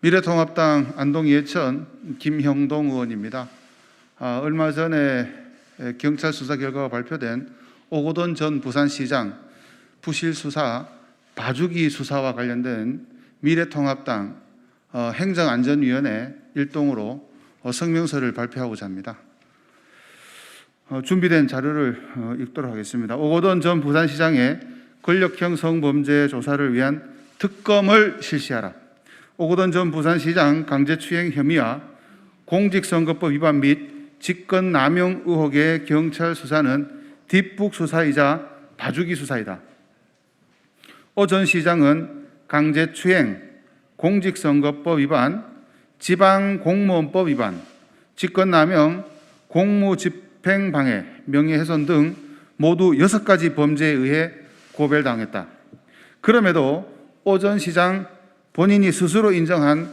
미래통합당 안동 예천 김형동 의원입니다. 얼마 전에 경찰 수사 결과가 발표된 오거돈 전 부산시장 부실 수사, 봐주기 수사와 관련된 미래통합당 행정안전위원회 일동으로 성명서를 발표하고자 합니다. 준비된 자료를 읽도록 하겠습니다. 오거돈 전 부산시장의 권력형 성범죄 조사를 위한 특검을 실시하라. 오거돈 전 부산시장 강제추행 혐의와 공직선거법 위반 및 직권남용 의혹의 경찰 수사는 뒷북 수사이자 봐주기 수사이다. 오 전 시장은 강제추행, 공직선거법 위반, 지방공무원법 위반, 직권남용, 공무집행방해, 명예훼손 등 모두 6가지 범죄에 의해 고발당했다. 그럼에도 오 전 시장 본인이 스스로 인정한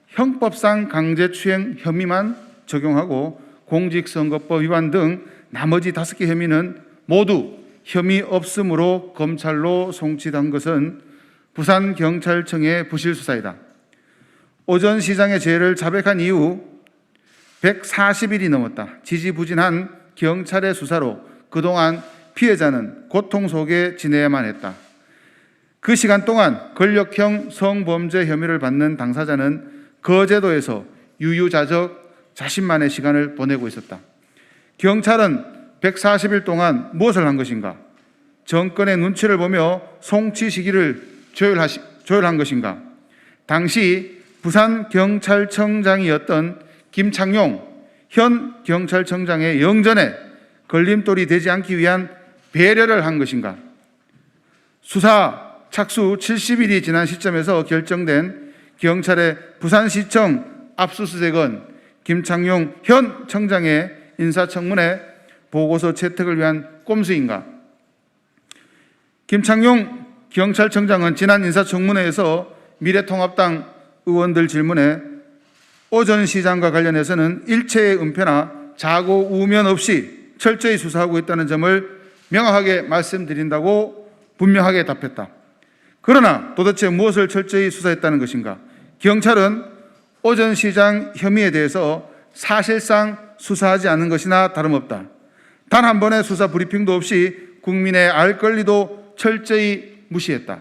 형법상 강제추행 혐의만 적용하고 공직선거법 위반 등 나머지 5개 혐의는 모두 혐의 없음으로 검찰로 송치된 것은 부산경찰청의 부실수사이다. 오 전 시장의 죄를 자백한 이후 140일이 넘었다. 지지부진한 경찰의 수사로 그동안 피해자는 고통 속에 지내야만 했다. 그 시간 동안 권력형 성범죄 혐의를 받는 당사자는 거제도에서 유유자적 자신만의 시간을 보내고 있었다. 경찰은 140일 동안 무엇을 한 것인가? 정권의 눈치를 보며 송치 시기를 조율한 것인가? 당시 부산경찰청장이었던 김창룡 현 경찰청장의 영전에 걸림돌이 되지 않기 위한 배려를 한 것인가? 수사 착수 70일이 지난 시점에서 결정된 경찰의 부산시청 압수수색은 김창룡 현 청장의 인사청문회 보고서 채택을 위한 꼼수인가? 김창룡 경찰청장은 지난 인사청문회에서 미래통합당 의원들 질문에 오 전 시장과 관련해서는 일체의 은폐나 자고 우면 없이 철저히 수사하고 있다는 점을 명확하게 말씀드린다고 분명하게 답했다. 그러나 도대체 무엇을 철저히 수사했다는 것인가? 경찰은 오 전 시장 혐의에 대해서 사실상 수사하지 않은 것이나 다름없다. 단 한 번의 수사 브리핑도 없이 국민의 알 권리도 철저히 무시했다.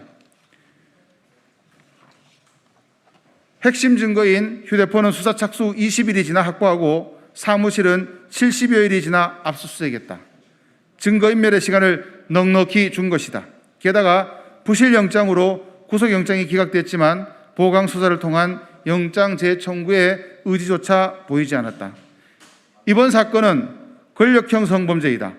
핵심 증거인 휴대폰은 수사 착수 20일이 지나 확보하고 사무실은 70여일이 지나 압수수색했다. 증거인멸의 시간을 넉넉히 준 것이다. 게다가 부실영장으로 구속영장이 기각됐지만 보강수사를 통한 영장 재청구의 의지조차 보이지 않았다. 이번 사건은 권력형 성범죄이다.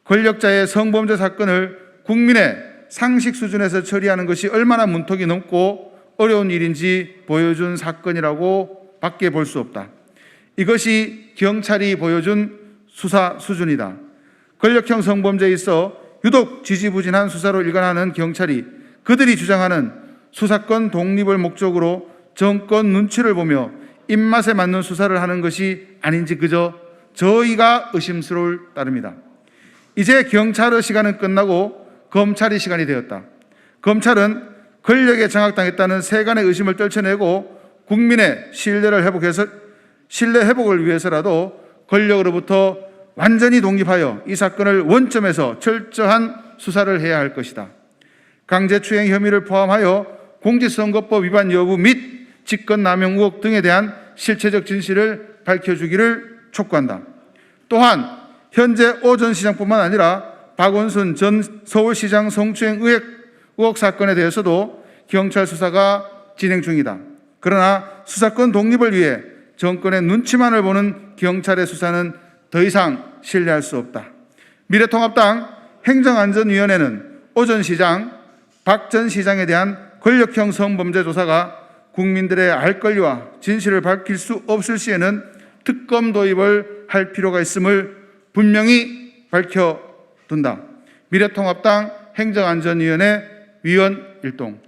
권력자의 성범죄 사건을 국민의 상식 수준에서 처리하는 것이 얼마나 문턱이 넘고 어려운 일인지 보여준 사건이라고 밖에 볼 수 없다. 이것이 경찰이 보여준 수사 수준이다. 권력형 성범죄에 있어 유독 지지부진한 수사로 일관하는 경찰이 그들이 주장하는 수사권 독립을 목적으로 정권 눈치를 보며 입맛에 맞는 수사를 하는 것이 아닌지 그저 저희가 의심스러울 따름이다. 이제 경찰의 시간은 끝나고 검찰의 시간이 되었다. 검찰은 권력에 장악당했다는 세간의 의심을 떨쳐내고 국민의 신뢰 회복을 위해서라도 권력으로부터 완전히 독립하여 이 사건을 원점에서 철저한 수사를 해야 할 것이다. 강제추행 혐의를 포함하여 공직선거법 위반 여부 및 직권남용 의혹 등에 대한 실체적 진실을 밝혀주기를 촉구한다. 또한 현재 오 전 시장뿐만 아니라 박원순 전 서울시장 성추행 의혹 사건에 대해서도 경찰 수사가 진행 중이다. 그러나 수사권 독립을 위해 정권의 눈치만을 보는 경찰의 수사는 더 이상 신뢰할 수 없다. 미래통합당 행정안전위원회는 오 전 시장, 박 전 시장에 대한 권력형 성범죄 조사가 국민들의 알 권리와 진실을 밝힐 수 없을 시에는 특검 도입을 할 필요가 있음을 분명히 밝혀둔다. 미래통합당 행정안전위원회 위원 일동.